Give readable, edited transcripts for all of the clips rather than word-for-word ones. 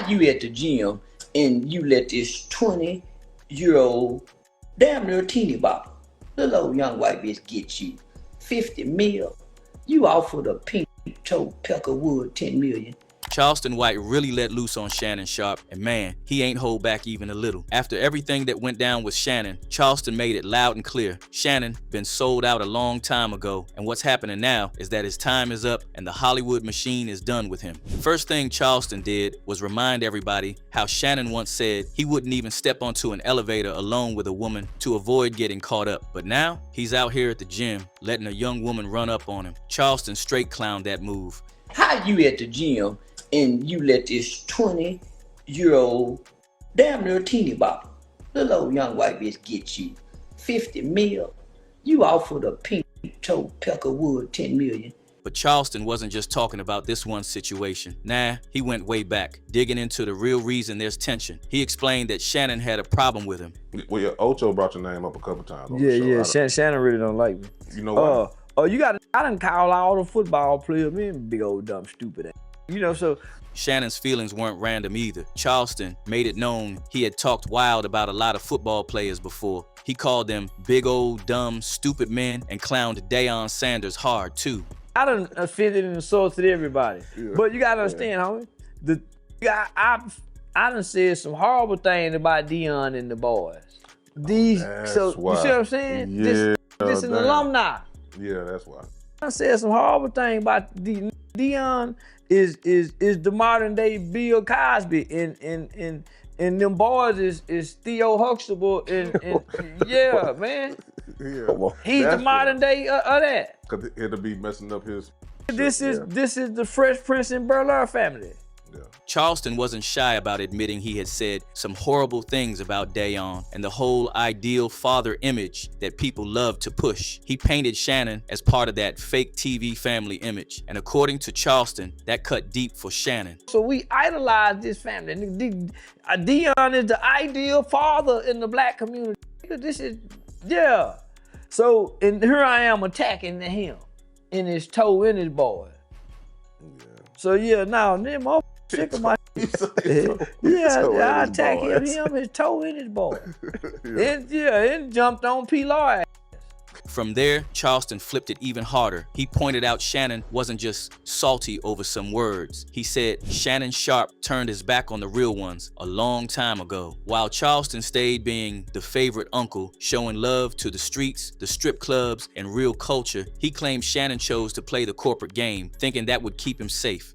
How you at the gym and you let this 20-year-old, damn near teeny bopper, little old young white bitch get you 50 mil? You offered a pink toe Peckerwood 10 million. Charleston White really let loose on Shannon Sharpe, and man, he ain't hold back even a little. After everything that went down with Shannon, Charleston made it loud and clear. Shannon been sold out a long time ago, and what's happening now is that his time is up and the Hollywood machine is done with him. First thing Charleston did was remind everybody how Shannon once said he wouldn't even step onto an elevator alone with a woman to avoid getting caught up. But now, he's out here at the gym, letting a young woman run up on him. Charleston straight clowned that move. How you at the gym and you let this 20-year-old, damn near teeny bopper, little old young white bitch get you 50 mil? You offered a pink toe Peckerwood 10 million. But Charleston wasn't just talking about this one situation. Nah, he went way back, digging into the real reason there's tension. He explained that Shannon had a problem with him. Well, yeah, Ocho brought your name up a couple times. Yeah. Shannon really don't like me. You know what? I done call all the football players, man, big old dumb stupid ass. So Shannon's feelings weren't random either. Charleston made it known he had talked wild about a lot of football players before. He called them big old dumb stupid men and clowned Deion Sanders hard too. I done offended and insulted everybody. Yeah. But you gotta understand, homie, I done said some horrible things about Deion and the boys. You see what I'm saying? Yeah, this an alumni. Yeah, that's why. I said some horrible things about Deion is the modern day Bill Cosby and them boys is Theo Huxtable and yeah, man. Yeah. He's the modern day of that. Cause it'll be messing up his. This is the Fresh Prince and Bel-Air family. Yeah. Charleston wasn't shy about admitting he had said some horrible things about Deion and the whole ideal father image that people love to push. He painted Shannon as part of that fake TV family image. And according to Charleston, that cut deep for Shannon. So we idolize this family. Deion is the ideal father in the black community. So, and here I am attacking him in his toe in his boy. Yeah. So them all sick of my I attack him, his toe in his boy. It jumped on P. Lloyd. From there, Charleston flipped it even harder. He pointed out Shannon wasn't just salty over some words. He said Shannon Sharpe turned his back on the real ones a long time ago. While Charleston stayed being the favorite uncle, showing love to the streets, the strip clubs, and real culture, he claimed Shannon chose to play the corporate game, thinking that would keep him safe.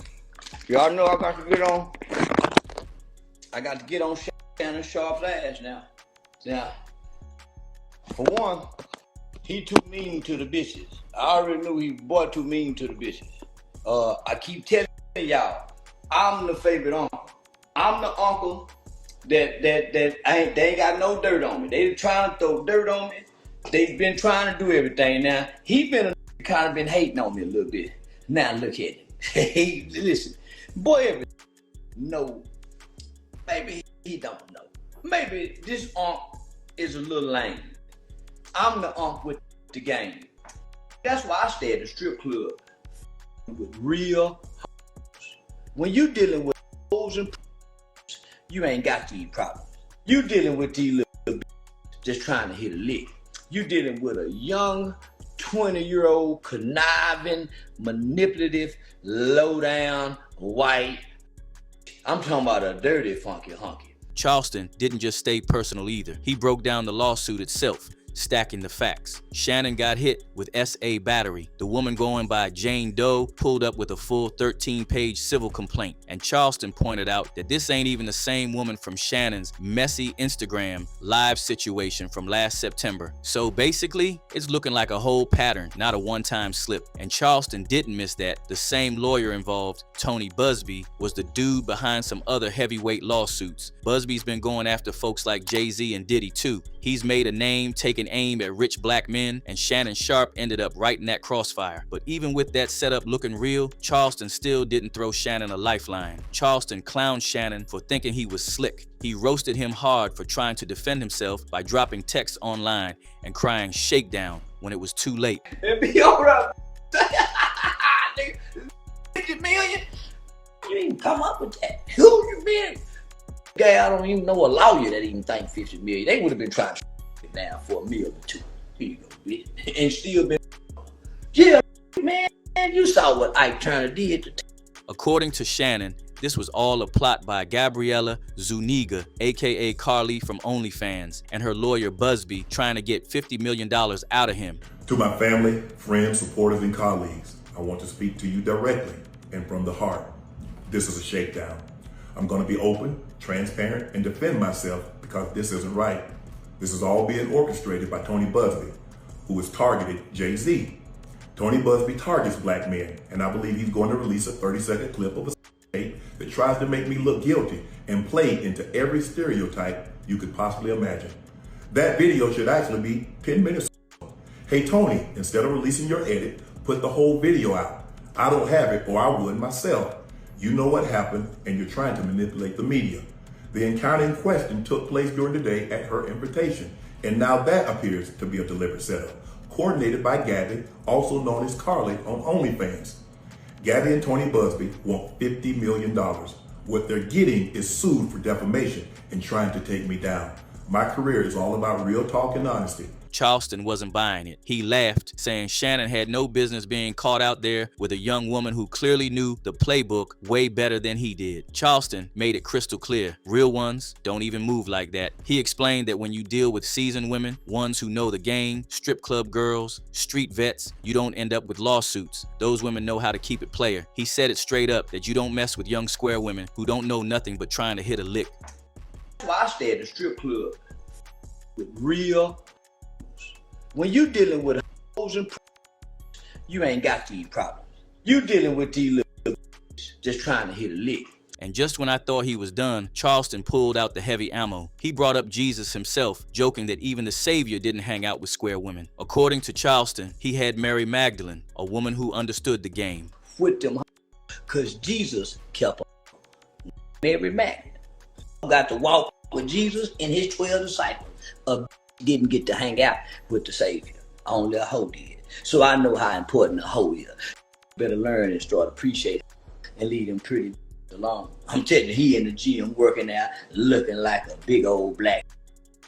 Y'all know I got to get on Shannon Sharpe's ass now. Now, for one, he too mean to the bitches. I already knew he boy too mean to the bitches. I keep telling y'all, I'm the favorite uncle. I'm the uncle that they ain't got no dirt on me. They trying to throw dirt on me. They've been trying to do everything. Now, he kind of been hating on me a little bit. Now look at him. Hey, listen, boy, no, maybe he don't know. Maybe this uncle is a little lame. I'm the uncle with the game. That's why I stay at the strip club with real hoes. When you dealing with hoes and you ain't got these problems. You dealing with these little just trying to hit a lick. You dealing with a young 20-year-old conniving, manipulative, low-down, white. I'm talking about a dirty, funky hunky. Charleston didn't just stay personal either. He broke down the lawsuit itself, stacking the facts. Shannon got hit with SA battery. The woman going by Jane Doe pulled up with a full 13-page civil complaint. And Charleston pointed out that this ain't even the same woman from Shannon's messy Instagram live situation from last September. So basically, it's looking like a whole pattern, not a one-time slip. And Charleston didn't miss that. The same lawyer involved, Tony Busby, was the dude behind some other heavyweight lawsuits. Busby's been going after folks like Jay-Z and Diddy too. He's made a name taking aim at rich black men, and Shannon Sharpe ended up right in that crossfire. But even with that setup looking real, Charleston still didn't throw Shannon a lifeline. Charleston clowned Shannon for thinking he was slick. He roasted him hard for trying to defend himself by dropping texts online and crying shakedown when it was too late. It be all right. 50 million? You didn't come up with that. Who you been? guy I don't even know a lawyer that even think 50 million. They would have been trying to it down for a meal or two. Here you go, bitch. And still been, yeah, man, you saw what Ike Turner did. According to Shannon, this was all a plot by Gabriella Zuniga, aka Carly from OnlyFans, and her lawyer Busby trying to get $50 million out of him. To my family, friends, supporters, and colleagues, I want to speak to you directly and from the heart. This is a shakedown. I'm going to be open, transparent, and defend myself because this isn't right. This is all being orchestrated by Tony Busby, who has targeted Jay-Z. Tony Busby targets black men, and I believe he's going to release a 30-second clip of a tape that tries to make me look guilty and play into every stereotype you could possibly imagine. That video should actually be 10 minutes. Hey Tony, instead of releasing your edit, put the whole video out. I don't have it, or I would myself. You know what happened, and you're trying to manipulate the media. The encounter in question took place during the day at her invitation, and now that appears to be a deliberate setup, coordinated by Gabby, also known as Carly on OnlyFans. Gabby and Tony Busby want $50 million. What they're getting is sued for defamation and trying to take me down. My career is all about real talk and honesty. Charleston wasn't buying it. He laughed, saying Shannon had no business being caught out there with a young woman who clearly knew the playbook way better than he did. Charleston made it crystal clear. Real ones don't even move like that. He explained that when you deal with seasoned women, ones who know the game, strip club girls, street vets, you don't end up with lawsuits. Those women know how to keep it player. He said it straight up that you don't mess with young square women who don't know nothing but trying to hit a lick. That's why I stay at the strip club with real. When you dealing with hoes and you ain't got these problems. You dealing with these little just trying to hit a lick. And just when I thought he was done, Charleston pulled out the heavy ammo. He brought up Jesus himself, joking that even the Savior didn't hang out with square women. According to Charleston, he had Mary Magdalene, a woman who understood the game. With them, because Jesus kept on. Mary Magdalene got to walk with Jesus and his 12 disciples. Didn't get to hang out with the Savior. Only a hoe did. So I know how important a hoe is. Better learn and start appreciating and leave them pretty alone. I'm telling you, he in the gym working out, looking like a big old black.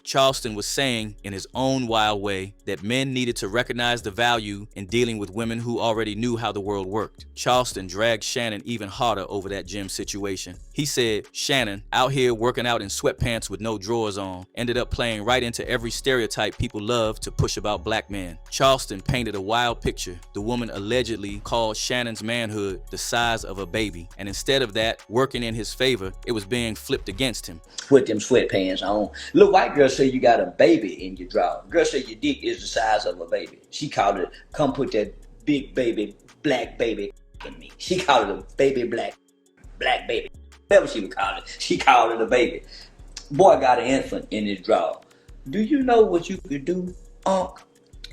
Charleston was saying in his own wild way that men needed to recognize the value in dealing with women who already knew how the world worked. Charleston dragged Shannon even harder over that gym situation. He said Shannon, out here working out in sweatpants with no drawers on, ended up playing right into every stereotype people love to push about black men. Charleston painted a wild picture. The woman allegedly called Shannon's manhood the size of a baby, and instead of that working in his favor, it was being flipped against him. With them sweatpants on. Little white girl say you got a baby in your drawer. Girl say your dick is the size of a baby. She called it, come put that big baby, black baby in me. She called it a baby black baby. Whatever she would call it, she called it a baby. Boy got an infant in his drawer. Do you know what you could do, Unc,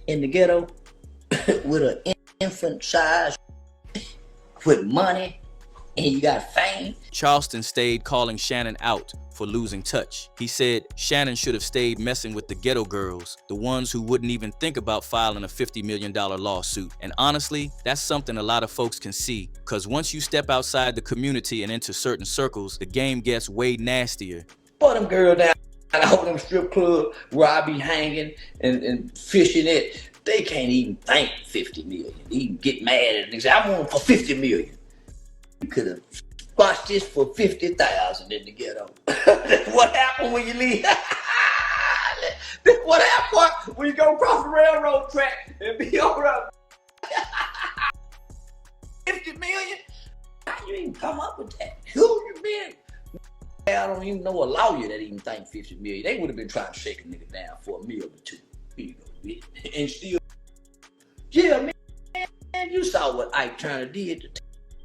in the ghetto with an infant size, with money, and you got fame? Charleston stayed calling Shannon out for losing touch. He said Shannon should have stayed messing with the ghetto girls, the ones who wouldn't even think about filing a $50 million lawsuit. And honestly, that's something a lot of folks can see, because once you step outside the community and into certain circles, the game gets way nastier. Boy, them girls down out them strip club where I be hanging and fishing it, they can't even think 50 million. They even get mad at it and say, I want for 50 million. You could have watched this for 50,000 in the ghetto. What happened when you leave? What happened when you go across the railroad track and be over up? 50 million? How you even come up with that? Who you been? I don't even know a lawyer that even think 50 million. They would have been trying to shake a nigga down for a meal or two. Here you go, bitch. And still, yeah, man, you saw what Ike Turner did.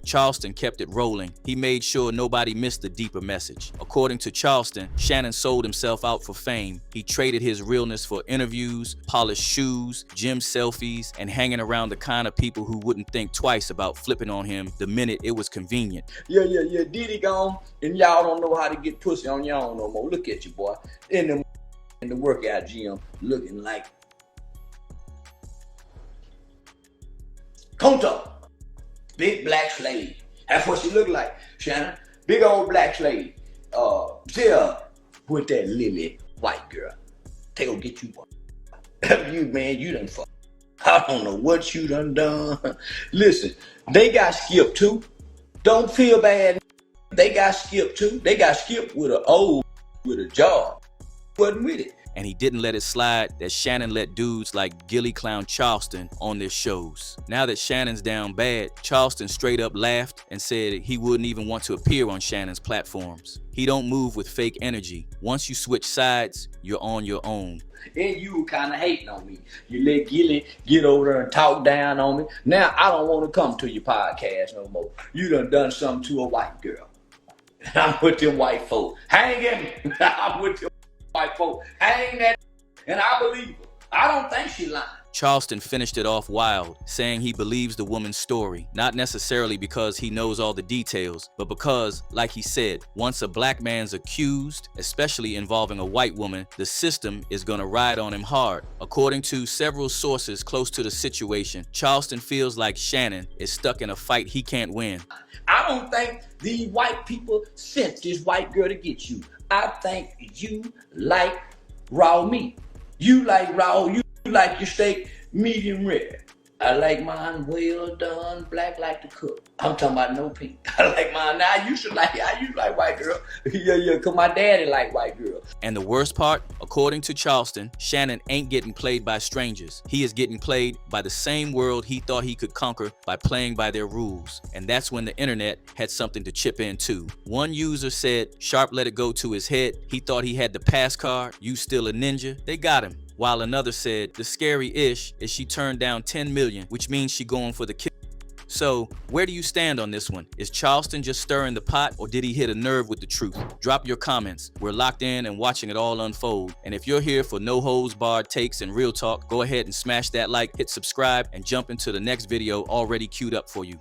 Charleston kept it rolling. He made sure nobody missed the deeper message. According to Charleston, Shannon sold himself out for fame. He traded his realness for interviews, polished shoes, gym selfies, and hanging around the kind of people who wouldn't think twice about flipping on him the minute it was convenient. Yeah, Diddy gone, and y'all don't know how to get pussy on your own no more. Look at you, boy. In the workout gym, looking like Conto. Big black slave. That's what she looked like, Shannon. Big old black slave. Yeah, with that Lily white girl. They go get you one. You, man, you done fuck. I don't know what you done. Listen, they got skipped too. Don't feel bad. They got skipped too. They got skipped with a job. Wasn't with it. And he didn't let it slide that Shannon let dudes like Gilly Clown Charleston on their shows. Now that Shannon's down bad, Charleston straight up laughed and said he wouldn't even want to appear on Shannon's platforms. He don't move with fake energy. Once you switch sides, you're on your own. And you were kind of hating on me. You let Gilly get over there and talk down on me. Now I don't want to come to your podcast no more. You done something to a white girl. And I'm with them white folk. Hang in. I'm with them white folk. Hang that. And I believe her. I don't think she lying. Charleston finished it off wild, saying he believes the woman's story, not necessarily because he knows all the details, but because, like he said, once a black man's accused, especially involving a white woman, the system is gonna ride on him hard. According to several sources close to the situation, Charleston feels like Shannon is stuck in a fight he can't win. I don't think these white people sent this white girl to get you. I think you like raw meat. You like raw, you like your steak medium rare. I like mine well done, black like the cook. I'm talking about no pink. I like mine. Now I used to like white girl. Yeah, cause my daddy like white girl. And the worst part, according to Charleston, Shannon ain't getting played by strangers. He is getting played by the same world he thought he could conquer by playing by their rules. And that's when the internet had something to chip in too. One user said Sharpe let it go to his head. He thought he had the pass card. You still a ninja? They got him. While another said the scary-ish is she turned down 10 million, which means she going for the kill. So where do you stand on this one? Is Charleston just stirring the pot, or did he hit a nerve with the truth? Drop your comments. We're locked in and watching it all unfold. And if you're here for no holds barred takes and real talk, go ahead and smash that like, hit subscribe, and jump into the next video already queued up for you.